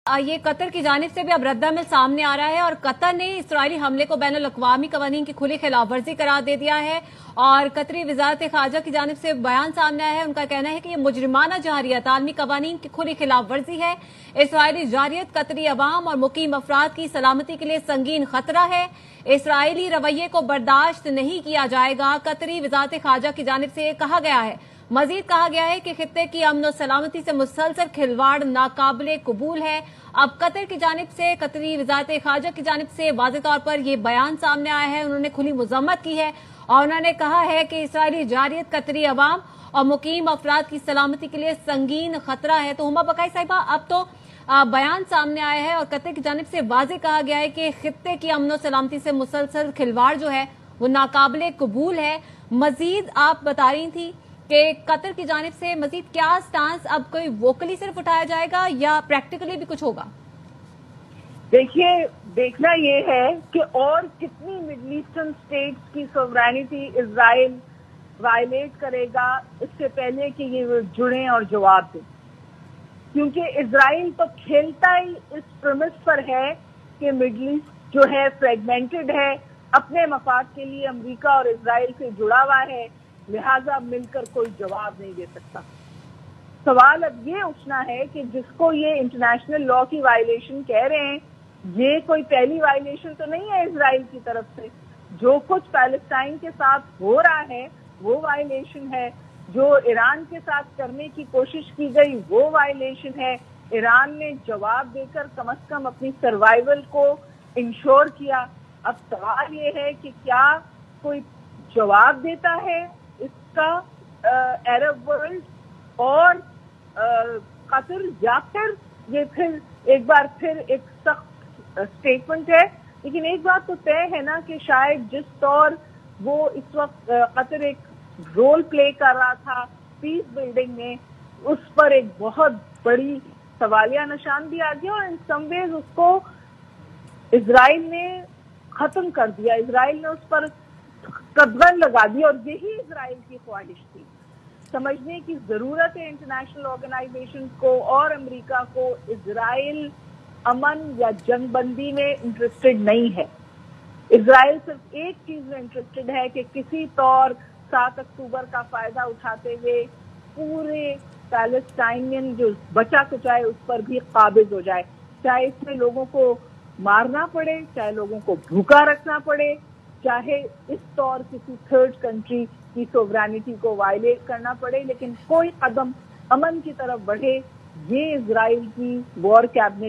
ये कतर की जानिब से भी अब रद्दअमल सामने आ रहा है और कतर ने इसराइली हमले को बैनुल अक़वामी कवानीन की खुली खिलाफ वर्जी करार दे दिया है। और कतरी वजारत खारजा की जानिब से बयान सामने आया है। उनका कहना है कि ये मुजरिमाना जारियत आलमी कवानीन की खुली खिलाफ वर्जी है। इसराइली जारियत कतरी अवाम और मुकीम अफराद की सलामती के लिए संगीन खतरा है। इसराइली रवैये को बर्दाश्त नहीं किया जाएगा। कतरी वजारत खारजा की जानिब से कहा गया है। मजीद कहा गया है कि खित्ते की अमन और सलामती से मुसलसल खिलवाड़ नाकाबिले कबूल है। अब कतर की जानिब से कतरी वजारत खारजा की जानिब से वाज़ेह तौर पर यह बयान सामने आया है। उन्होंने खुली मजम्मत की है और उन्होंने कहा है कि इसराइली जारियत कतरी अवाम और मुकीम अफराद की सलामती के लिए संगीन खतरा है। तो हुमा बकाई साहिबा, अब तो बयान सामने आया है और कतर की जानिब से वाज़ेह कहा गया है कि खित्ते की अमन और सलामती से मुसलसल खिलवाड़ जो है वो नाकाबिले कबूल है। मजीद आप बता रही थी कि कतर की जानिब से मजीद क्या स्टांस अब कोई वोकली सिर्फ उठाया जाएगा या प्रैक्टिकली भी कुछ होगा? देखिए, देखना ये है कि और कितनी मिडल ईस्टर्न स्टेट्स की सोवरेनिटी इजराइल वायलेट करेगा इससे पहले कि ये जुड़े और जवाब दें। क्योंकि इजराइल तो खेलता ही इस प्रेमिस पर है कि मिडल ईस्ट जो है फ्रेगमेंटेड है, अपने मफाद के लिए अमेरिका और इजराइल से जुड़ा हुआ है, लिहाजा मिलकर कोई जवाब नहीं दे सकता। सवाल अब ये उठना है कि जिसको ये इंटरनेशनल लॉ की वायलेशन कह रहे हैं, ये कोई पहली वायलेशन तो नहीं है इजराइल की तरफ से। जो कुछ पैलेस्टाइन के साथ हो रहा है वो वायलेशन है, जो ईरान के साथ करने की कोशिश की गई वो वायलेशन है। ईरान ने जवाब देकर कम से कम अपनी सर्वाइवल को इंश्योर किया। अब सवाल ये है कि क्या कोई जवाब देता है इसका अरब वर्ल्ड और कतर, या फिर ये फिर एक बार फिर एक सख्त स्टेटमेंट है। लेकिन एक बात तो तय है ना कि शायद जिस तौर वो इस वक्त कतर एक रोल प्ले कर रहा था पीस बिल्डिंग में, उस पर एक बहुत बड़ी सवालिया निशान भी आ गया और इन सम वेज उसको इजराइल ने खत्म कर दिया। इजराइल ने उस पर कदगन लगा दी और यही इजराइल की ख्वाहिश थी। समझने की जरूरत है इंटरनेशनल ऑर्गेनाइजेशन को और अमेरिका को, इजराइल अमन या जंगबंदी में इंटरेस्टेड नहीं है। इजराइल सिर्फ एक चीज में इंटरेस्टेड है कि किसी तौर 7 अक्टूबर का फायदा उठाते हुए पूरे पैलेस्टाइनियन जो बचा कुचा है उस पर भी काबिज हो जाए, चाहे इसमें लोगों को मारना पड़े, चाहे लोगों को भूखा रखना पड़े, चाहे इस तौर किसी थर्ड कंट्री की सोवरेनिटी को वायलेट करना पड़े, लेकिन कोई कदम अमन की तरफ बढ़े, ये इजराइल की वॉर कैबिनेट